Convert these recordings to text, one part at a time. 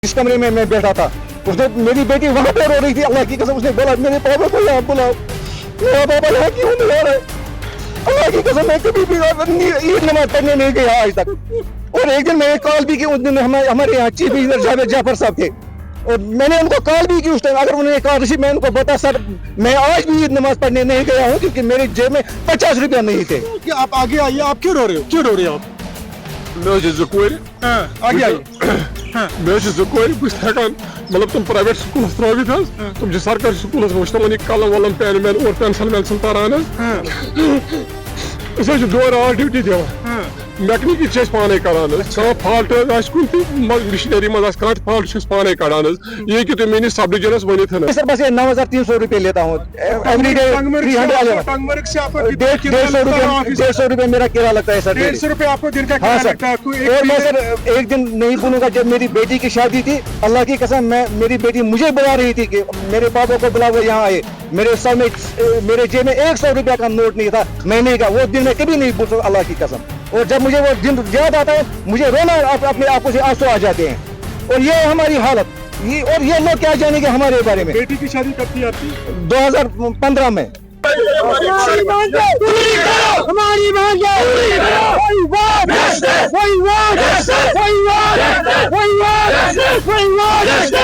इस कमरे में मैं बैठा था, उसने मेरी बेटी वहां पर रो रही थी। अल्लाह की कसम उसने बोला मेरे पापा को यहाँ बुलाओ, मेरा पापा यहाँ क्यों नहीं आ रहा है? अल्लाह की कसम मैं कभी भी ईद नमाज पढ़ने नहीं गया आज तक। और एक दिन मैंने कॉल भी की, उस दिन हमारे यहाँ चीफ इंजीनियर जावेद जाफर साहब थे और मैंने उनको कॉल भी की उस टाइम। अगर उन्होंने कॉल रिसीव, मैं उनको बता सर मैं आज भी ईद नमाज पढ़ने नहीं गया हूँ क्योंकि मेरे जेब में 50 रुपया नहीं थे। कि आप आगे आइए, आप क्यों रो रहे हो, क्यों रो रहे हो आप? आगे आइए। मतलब तुम प्राइवेट स्कूल त्रित तुम सरकारी स्कूल वो कलम वलम पेन वेन और पेंसिल वेंसिल पारान दौर आर ड्यूटी दिवान मैकेनिक पाने करान फॉल्ट कुन मशीनरी मज फॉल्ट पाने कड़ान ये कि तुम मेस सब डिविजनस वन सर बस 9,300 रुपये लेता हूँ एवरीडे। 150 रुपये मेरा किराया लगता है सर। 150 रुपये आपको दिन का हाँ किराया लगता है? और मैं सर एक दिन नहीं भूलूंगा जब मेरी बेटी की शादी थी, अल्लाह की कसम मेरी बेटी मुझे बुला रही थी कि मेरे पापा को बुला वो यहाँ आए, मेरे सामने मेरे जेब में 100 रुपया का नोट नहीं था। मैं नहीं कहा वो दिन मैं कभी नहीं भूल सकता अल्लाह की कसम। और जब मुझे वो दिन याद आता है मुझे रोना अपने आंखों से आंसू आ जाते हैं। और ये हमारी हालत, ये लोग क्या जानेंगे हमारे बारे में। बेटी की शादी कब थी आपकी? 2015 में।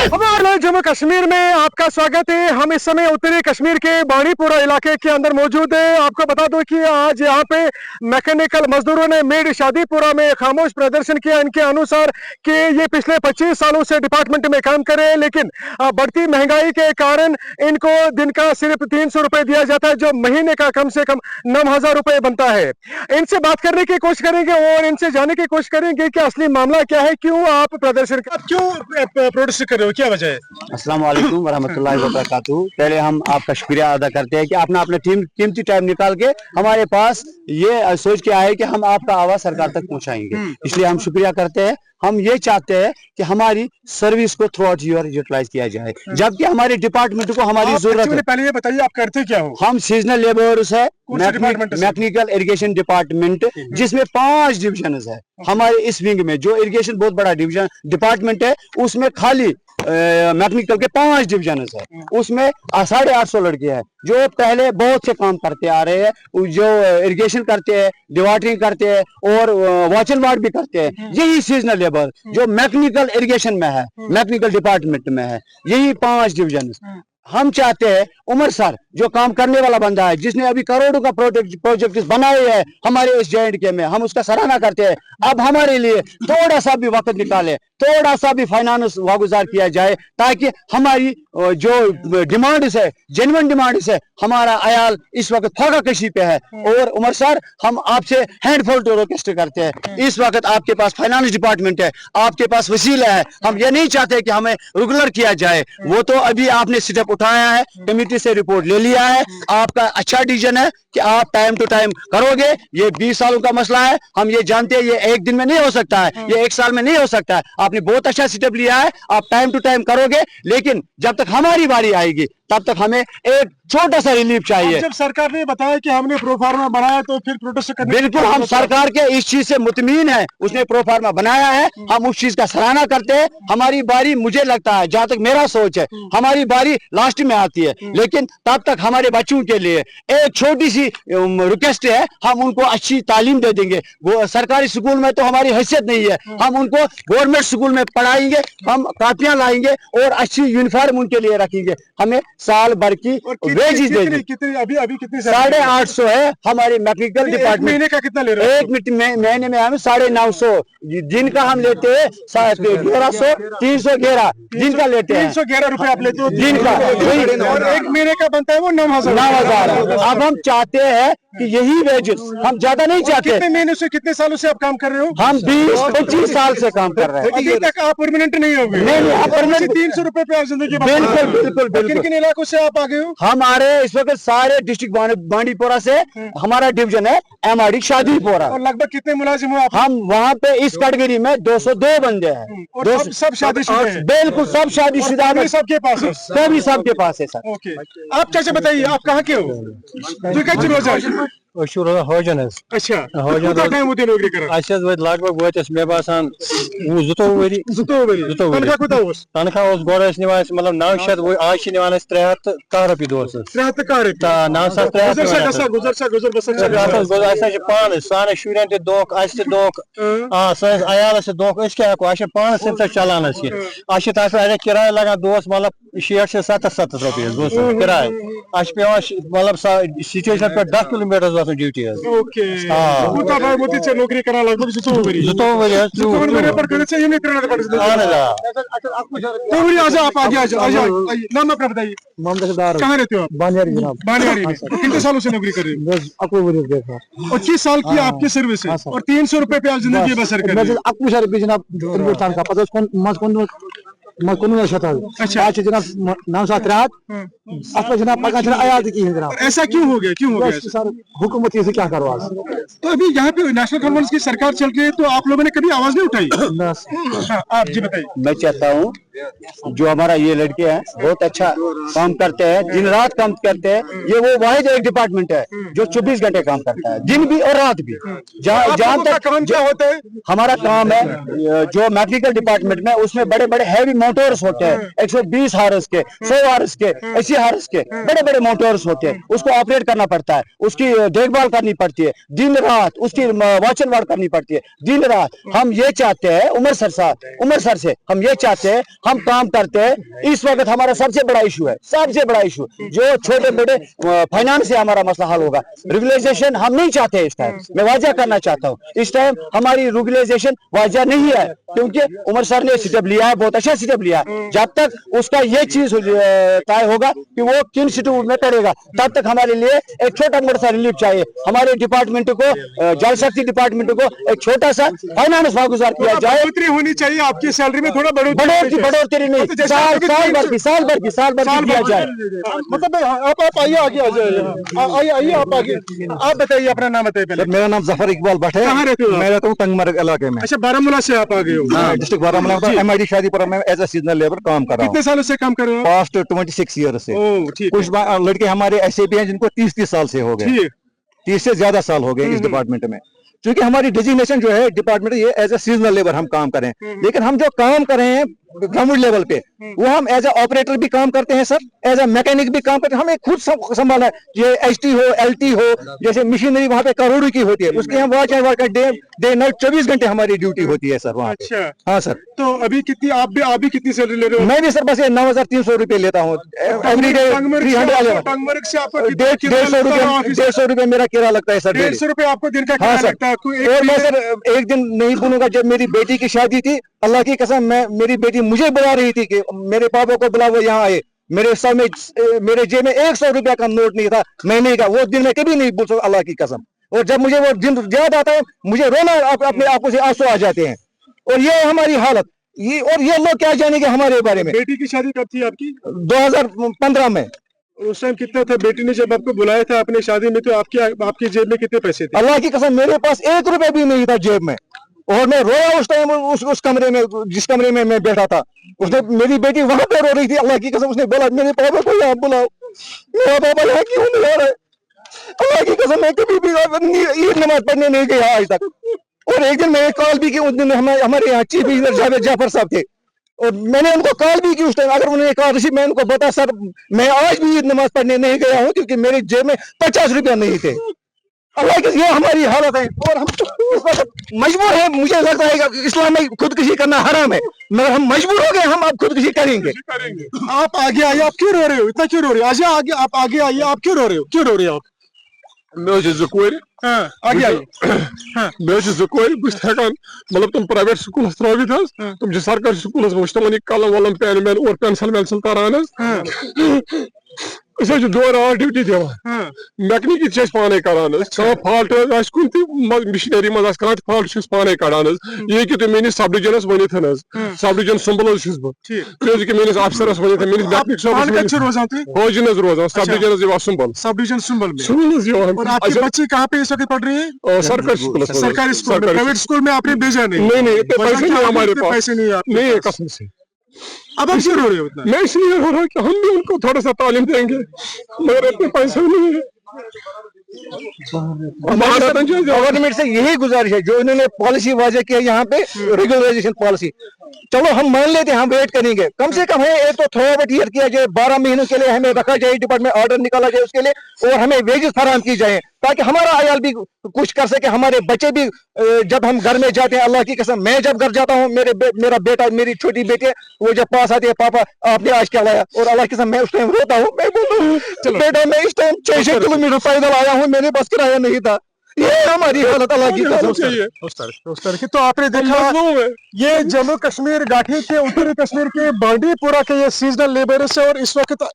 हमारे जम्मू कश्मीर में आपका स्वागत है। हम इस समय उत्तरी कश्मीर के बाणीपुरा इलाके के अंदर मौजूद है। आपको बता दो कि आज यहाँ पे मैकेनिकल मजदूरों ने मेड शादीपुरा में खामोश प्रदर्शन किया। इनके अनुसार कि ये पिछले 25 सालों से डिपार्टमेंट में काम कर रहे हैं, लेकिन बढ़ती महंगाई के कारण इनको दिन का सिर्फ 300 रुपए दिया जाता है, जो महीने का कम से कम 9,000 रुपए बनता है। इनसे बात करने की कोशिश करेंगे और इनसे जानने की कोशिश करेंगे कि असली मामला क्या है, क्यों आप प्रदर्शन प्रोटेस्ट कर रहे हो, क्या वजह है? अस्सलाम वालेकुम वरहमतुल्लाहि वबरकातुहू। पहले हम आपका शुक्रिया अदा करते हैं कि आपने अपना कीमती टाइम निकाल के हमारे पास ये सोच के आए कि हम आपका आवाज सरकार तक पहुंचाएंगे, इसलिए हम शुक्रिया करते हैं। हम ये चाहते हैं कि हमारी सर्विस को थ्रू आउट ईयर यूटिलाइज किया जाए, जबकि हमारे डिपार्टमेंट को हमारी जरूरत है। पहले ये बताइए आप करते क्या हो? हम सीजनल लेबर्स है, मैकेनिकल इरिगेशन डिपार्टमेंट, जिसमें 5 डिविजन है हमारे इस विंग में। जो इरिगेशन बहुत बड़ा डिवीजन डिपार्टमेंट है, उसमें खाली मैकेनिकल के 5 डिविजन है। उसमें 850 लड़के हैं जो पहले बहुत से काम करते आ रहे हैं, जो इरिगेशन करते हैं, डिवाटरिंग करते हैं और वॉचन वार्ड भी करते हैं। यही सीजनल लेबर जो मैकेनिकल इरिगेशन में है, मैकेनिकल डिपार्टमेंट में है, यही 5 डिविजन। हम चाहते हैं उमर सर जो काम करने वाला बंदा है, जिसने अभी करोड़ों का प्रोजेक्ट बनाए हैं हमारे इस JNK में, हम उसका सराहना करते हैं। अब हमारे लिए थोड़ा सा भी वक्त निकाले, थोड़ा सा भी फाइनेंस वागुजार किया जाए, ताकि हमारी जो डिमांड्स है, जेन्युइन डिमांड्स है, हमारा अयाल इस वक्त फाका कशी पे है। और उमर सर हम आपसे हैंडफुल टू रिक्वेस्ट करते हैं, इस वक्त आपके पास फाइनेंस डिपार्टमेंट है, आपके पास वसीला है, हम ये नहीं चाहते कि हमें रेगुलर किया जाए। वो तो अभी आपने स्टेप उठाया है, कमेटी से रिपोर्ट ले लिया है, आपका अच्छा डिसीजन है कि आप टाइम टू टाइम करोगे। ये 20 सालों का मसला है, हम ये जानते हैं, ये एक दिन में नहीं हो सकता है, ये 1 साल में नहीं हो सकता है। आपने बहुत अच्छा स्टेप लिया है, आप टाइम टू टाइम करोगे, लेकिन जब तक हमारी बारी आएगी तब तक हमें एक छोटा सा रिलीफ चाहिए। जब सरकार ने बताया कि हमने प्रोफार्मा बनाया तो फिर प्रोटेस्ट करने। बिल्कुल, हम सरकार के इस चीज से मुतमीन है, उसने प्रोफार्मा बनाया है, हम उस चीज का सराहना करते हैं। हमारी बारी, मुझे लगता है जहां तक मेरा सोच है, हमारी बारी लास्ट में आती है, लेकिन तब तक हमारे बच्चों के लिए एक छोटी सी रिक्वेस्ट है, हम उनको अच्छी तालीम दे देंगे। वो सरकारी स्कूल में तो हमारी हैसियत नहीं है, हम उनको गवर्नमेंट स्कूल में पढ़ाएंगे, हम कापियां लाएंगे और अच्छी यूनिफॉर्म उनके लिए रखेंगे। हमें साल भर की वेजेस दे देंगे। अभी कितनी? 850 है हमारे मैकेनिकल डिपार्टमेंट। महीने का कितना ले रहे हैं? एक महीने में हम 950 दिन का हम लेते हैं, 1100 311 दिन का लेते हैं। 311 रुपए आप लेते हो दिन का, और एक महीने का बनता है वो 9,000। अब हम चाहते हैं कि यही वेजेस, हम ज्यादा नहीं चाहते। कितने महीने से, कितने सालों से आप काम कर रहे हो? हम 20-25 साल से काम कर रहे हैं। अभी तक आप परमानेंट नहीं हो गए? नहीं, आप परमानेंट। 300 रुपए पे आप जिंदगी। बिल्कुल। किन इलाकों से आप आ गए हो? हम आ रहे हैं इस वक्त सारे डिस्ट्रिक्ट बांडीपोरा से, हमारा डिवीजन है MRD शादीपुरा। और लगभग कितने मुलाजिम हो आप? हम वहाँ पे इस कैटेगरी में 202 बंदे हैं। और सब शादीशुदा हैं? बिल्कुल, सब शादीशुदा हैं, सबके पास है? सभी सबके पास है सर। ओके, आप कैसे बताइए, आप कहाँ के हो? ہوجن اچھا ہوجن کوٗتاہ ٹایم ووت یہِ نوکری کران لگ بھگ وٲتۍ مےٚ باسان 22 ؤری 22 ؤری تنخواہ کوٗتاہ اوس تنخواہ اوس گۄڈٕ ٲسۍ نِوان أسۍ مطلب 900 آز چھِ نِوان أسۍ 310 رۄپیہِ دۄہس 310 رۄپیہِ 900 گُزر بسر اَسہِ چھِ پانہٕ سانٮ۪ن شُرٮ۪ن تہِ دھونٛکہٕ اَسہِ تہِ دھونٛکہٕ سٲنِس عیالس تہِ دھونٛکہٕ أسۍ کیٛاہ ہٮ۪کو اَسہِ چھِ پانس تَمہِ سۭتۍ چلان اَسہِ کیٚنٛہہ اَسہِ چھِ تتھ پٮ۪ٹھ اَتہِ کِراے لگان دۄہس مطلب 60-70 رۄپیہِ حظ دۄہس کِراے اَسہِ چھِ پیٚوان مطلب سِٹیشن پٮ۪ٹھ 10 کِلوٗمیٖٹر واتُن ڈیوٹی حظ کوٗتاہ ٹایم ووت ژےٚ نوکری کران لگ بگ 22 ؤری 22 ؤری حظ پٮ۪ٹھ کٔرِتھ ژےٚ یِمنٕے 3 پٮ۪ٹھ اہن حظ آ تو ولي آپ آگے آئیے نام اپنا بتائیے محمد دار کہاں رہتے ہو آپ بانیاری جناب بانیاری میں کتنے سالوں سے نوکری کر رہے ہیں 21 دیکھا 25 سال کی آپ کی سروس ہے اور 300 روپے پہ آپ زندگی بسر کر رہے ہیں 21 رۄپیہِ جناب ہندوستان کا پتہ مز کُنوُہ شیٚتھ حظ آج چھِ جناب 900 اتھ پہ جناب پکان چھِنہٕ عیال تہِ کِہیٖنۍ جناب ایسا کیوں ہو گیا سر حکومت یہ سے کیا کرو آج تو ابھی یہاں پہ نیشنل کانفرنس کی سرکار چل رہی ہے تو آپ لوگوں نے کبھی آواز نہیں اٹھائی آپ جی بتائیے میں چاہتا ہوں جو ہمارا یہ لڑکے ہیں بہت اچھا کام کرتے ہیں دن رات کام کرتے ہیں یہ وہ واحد ایک ڈپارٹمنٹ ہے جو 24 گھنٹے کام کرتا ہے دن بھی اور رات بھی جہاں تک کام کیا ہوتا ہے ہمارا کام ہے جو میکینیکل ڈپارٹمنٹ میں اس میں بڑے بڑے ہیوی موٹرز ہوتے ہیں 120 ہارس کے 100 ہارس کے 80 ہارس کے بڑے بڑے موٹرز ہوتے ہیں اس کو آپریٹ کرنا پڑتا ہے اس کی دیکھ بھال کرنی پڑتی ہے دن رات اس کی واچ اینڈ وارڈ کرنی پڑتی ہے دن رات ہم یہ چاہتے ہیں عمر سر سے ہم یہ چاہتے ہیں ہم کام کرتے ہیں اس وقت ہمارا سب سے بڑا ایشو ہے جو چھوٹے بڑے فائنانس سے ہمارا مسئلہ حل ہوگا ریگولائزیشن ہم نہیں چاہتے اس ٹائم میں واضح کرنا چاہتا ہوں اس ٹائم ہماری ریگولائزیشن واضح نہیں ہے کیونکہ عمر سر نے اسٹیپ لیا ہے بہت اچھا اسٹیپ لیا ہے جب تک اس کا یہ چیز طے ہوگا کہ وہ کن سٹیوٹ میں کرے گا تب تک ہمارے لیے ایک چھوٹا موٹا سا ریلیف چاہیے ہمارے ڈپارٹمنٹ کو جل شکتی ڈپارٹمنٹ کو ایک چھوٹا سا فائنانس واگزار کیا جائے بڑھوتری ہونی چاہیے آپ کی سیلری میں تھوڑا بڑھوتری نہیں سال بھر کی کیا جائے مطلب آپ آئیے آگے آئیے آپ آگے آپ بتائیے اپنا نام بتائیے پہلے میرا نام ظفر اقبال بٹ ہے کہاں رہتے ہو میں رہتا ہوں ٹنگمرگ علاقے میں اچھا بارامولہ سے آپ آگے ہو district Baramulla M I D Shadipora میں ایز اے سیزنل لیبر کام کر رہا ہوں کتنے سالوں سے کام کر رہے ہو پاسٹ 26 ایئر سے کچھ لڑکے ہمارے ایسے بھی ہیں جن کو 30 سال سے ہو گئے 30 سے زیادہ سال ہو گئے اس ڈپارٹمنٹ میں کیونکہ ہماری ڈیزیگنیشن جو ہے ڈپارٹمنٹ یہ ایز اے سیزنل لیبر ہم کام کریں لیکن ہم جو کام کر رہے ہیں گراؤنڈ لیول پہ وہ ہم ایز اے آپریٹر بھی کام کرتے ہیں سر ایز اے میکینک بھی کام کرتے ہیں ہمیں خود سنبھالنا ہے یہ ایچ ٹی ہو ایل ٹی ہو جیسے مشینری وہاں پہ کروڑوں کی ہوتی ہے اس کی ہم watch and ward day night 24 گھنٹے ہماری ڈیوٹی ہوتی ہے سر وہاں اچھا ہاں سر تو ابھی کتنی آپ بھی کتنی سیلری لے رہے ہو میں بھی سر بس 9,300 روپے لیتا ہوں ایوری ڈے 300 سے آپ کو 150 روپے میرا کرایہ لگتا ہے سر 150 روپے آپ کو دن کا ہاں کرایہ سر لگتا ہے اور میں سر ایک دن نہیں بھولوں گا جب میری بیٹی کی شادی تھی اللہ کی قسم میری بیٹی مجھے بلا رہی تھی کہ میرے پاپا کو بلا وہ یہاں آئے میرے جیب میں 100 روپیہ کا نوٹ نہیں تھا میں نہیں کہا وہ دن میں کبھی نہیں بھول سکتا اللہ کی قسم اور جب مجھے وہ دن یاد آتا ہے مجھے رونا اپنے آنکھوں سے آنسو آ جاتے ہیں اور یہ ہماری حالت اور یہ لوگ کیا جانیں گے ہمارے بارے میں بیٹی کی شادی کب تھی آپ کی 2015 میں اس ٹائم کتنا تھا بیٹی نے جب آپ کو بلایا تھا اپنے شادی میں تو آپ کی جیب میں کتنے پیسے تھے اللہ کی قسم میرے پاس 1 روپے بھی نہیں تھا جیب میں اور میں رویا اس ٹائم اس کمرے میں جس کمرے میں میں بیٹھا تھا اس نے میری بیٹی وہاں پہ رو رہی تھی اللہ کی قسم اس نے بولا میرے پاپا کو یہاں بلاؤ میرا پاپا یہاں کیوں نہیں آ رہا ہے اللہ کی قسم میں کبھی بھی عید نماز پڑھنے نہیں گیا آج تک اور ایک دن میں نے کال بھی کی اس دن ہمارے یہاں چیف انجینئر جاوید جعفر صاحب تھے اور میں نے ان کو کال بھی کی اس ٹائم اگر انہوں نے کہا رشید میں ان کو بتا سر میں آج بھی عید نماز پڑھنے نہیں گیا ہوں کیونکہ میری جیب میں 50 روپیہ نہیں تھے اللہ کی یہ ہماری حالت ہے اور ہم اس وقت مجبور ہیں مجھے لگتا ہے کہ اسلام میں خودکشی کرنا حرام ہے مگر ہم مجبور ہو گئے ہم اب خودکشی کریں گے آپ آگے آئیے آپ کیوں رو رہے ہو اتنا کیوں رو رہے ہو آپ آگے آئیے آپ کیوں رو رہے ہو آپ میں آگے آئیے میں بہت ہیکان مطلب تم پرائیویٹ سکول ترٲوِتھ تم سرکاری سکولس منٛز تمن قلم ولم پین وین اور پینسل وینسل تران دور رات ڈیوٹی دِوان میکنِک تہِ پانے کران کانٛہہ فالٹ آسہِ کُنہِ تہِ مشینری منٛز آسہِ کانٛہہ تہِ فالٹ چھُس پانے کڑان یہِ ہیٚکِو تُہۍ میٲنِس سب ڈِوجنس ؤنِتھ سب ڈِوجن سُمبل چھُس بہٕ تُہۍ ہیٚکِو میٲنِس افسرس ؤنِتھ میٲنِس میکنِک صٲبس فوجن روزان سب ڈِوجنس یِوان بچے کہاں پہ اس وقت پڑھ رہے ہیں سرکاری اسکول پرائیویٹ اسکول میں آپ نے بھیجا نہیں پیسے نہیں ہمارے پاس پیسے نہیں نہیں قسم سے اب آپ کیوں رو رہے ہو اتنا میں اس لیے ہو رہا ہوں کہ ہم بھی ان کو تھوڑا سا تعلیم دیں گے مگر اتنے پیسے نہیں ہے गवर्नमेंट से यही गुजारिश है, जो इन्होंने पॉलिसी वाजे किया यहाँ पे रेगुलराइजेशन पॉलिसी, चलो हम मान लेते हैं, हम वेट करेंगे, कम से कम है एक तो थ्रोआउट ईयर किया जाए, 12 महीनों के लिए हमें रखा जाए, डिपार्टमेंट ऑर्डर निकाला जाए उसके लिए, और हमें वेजेस फराहम की जाए ताकि हमारा आयाल भी कुछ कर सके, हमारे बच्चे भी जब हम घर में जाते हैं, अल्लाह की कसम मैं जब घर जाता हूँ, मेरा बेटा मेरी छोटी बेटी वो जब पास आती है, पापा आपने आज क्या लाया, और अल्लाह की कसम मैं उस टाइम रोता हूँ, मैं बोलता हूँ बेटा मैं इस टाइम 600 किलोमीटर पैदल आया हूँ, मेरे बस किराया नहीं था, ये हमारी हालत अल्लाह की कसम से। उस तरह की तो आपने देखा ये जम्मू कश्मीर घाटी के उत्तरी कश्मीर के बांडीपुरा के ये सीजनल लेबरर्स है, और इस वक्त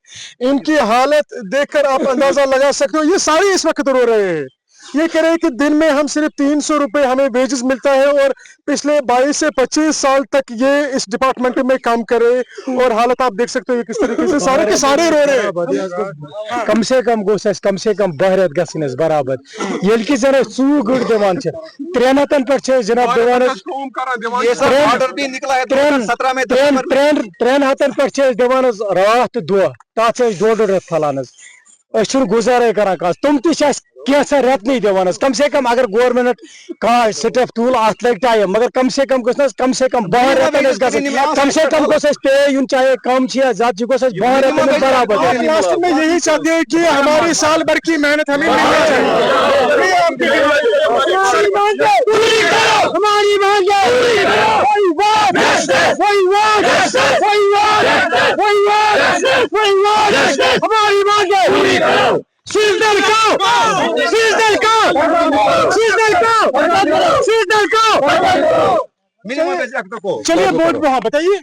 इनकी हालत देखकर आप अंदाजा लगा सकते हो, ये सारे इस वक्त रो रहे हैं। ये कह रहे हैं कि दिन में हम सिर्फ 300 रुपए हमें वेजेस मिलता है, और पिछले 22 से 25 साल तक ये इस डिपार्टमेंट में काम करे, और हालत आप देख सकते हो ये किस तरीके से सारे के सारे रो रहे हैं। कम से कम बहरत गस बराबर ये कि जरा चू गुड़ दिवान 3 हतन पे जनाब दिवान, ये सब ऑर्डर भी निकला है 2017 में, 3 हतन पे दिवान रात दो तथ 1.5 रथ फलान गुजारे करान तुम कैसा रेत नहीं दिवान, कम से कम अगर गवर्नमेंट का स्टेप तूल अत लग टाइम, मगर कम से कम 12 रेत कम से कम गोस पे यून चाहे कम ज्यादा गोस 12 रेत बराबर। लास्ट में यही चाहते हैं कि हमारी साल भर की मेहनत हमें मिलनी चाहिए। हमारी चलिए बोर्ड पे, हाँ बताइए।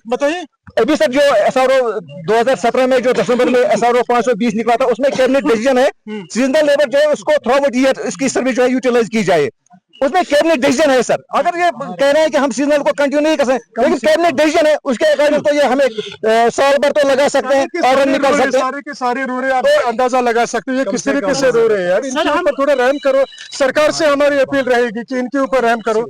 अभी सर जो SRO 2017 में जो दिसंबर में SRO 520 निकला था, उसमें कैबिनेट डिसीजन है सीजनल लेबर जो है उसको थ्रू ईयर इसकी सर्विस जो है यूटिलाइज की जाए, उसमें कैबिनेट डिसीजन है सर। अगर ये कह रहे हैं कि हम सीजनल को कंटिन्यू नहीं कर सकते, लेकिन कैबिनेट डिसीजन है उसके अकॉर्डिंग तो ये हमें साल भर तो लगा सकते हैं, ऑर्डर निकाल सकते हैं। सारे के सारे रो रहे हैं, आप अंदाजा लगा सकते हो ये किस तरीके से रो रहे हैं यार। इनके ऊपर थोड़ा रहम करो, सरकार से हमारी अपील रहेगी कि इनके ऊपर रहम करो।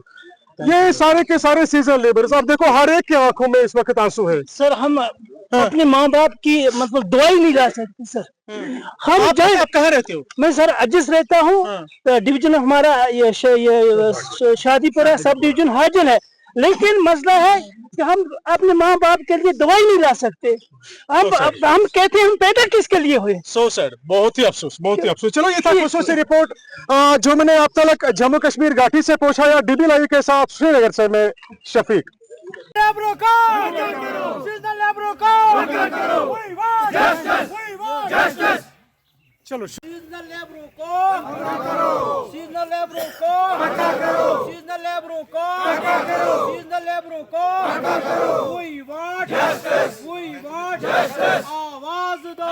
ये सारे के सारे सीजनल लेबर्स, आप देखो हर एक की आंखों में इस वक्त आंसू है। सर हम अपने माँ बाप की मतलब दवाई नहीं ला सकते सर। हम आप कहाँ रहते हो? मैं सर अजिस रहता हूँ, डिवीजन हमारा ये शादीपुरा सब डिवीजन हाजिर है, लेकिन मसला है कि हम अपने माँ बाप के लिए दवाई नहीं ला सकते। हम कहते हैं हम पैदा किसके लिए हुए। सो सैड, बहुत ही अफसोस। चलो ये था खसूसी रिपोर्ट जो मैंने आप तक जम्मू कश्मीर घाटी से पहुंचाया, DB लाइव के साथ श्रीनगर से मैं शफीक। चलो सीजनल लेबरों को सीजनल लेबरों को सीजनल लेबरों को सीजनल लेबरों को we want justice, we want justice, आवाज दो।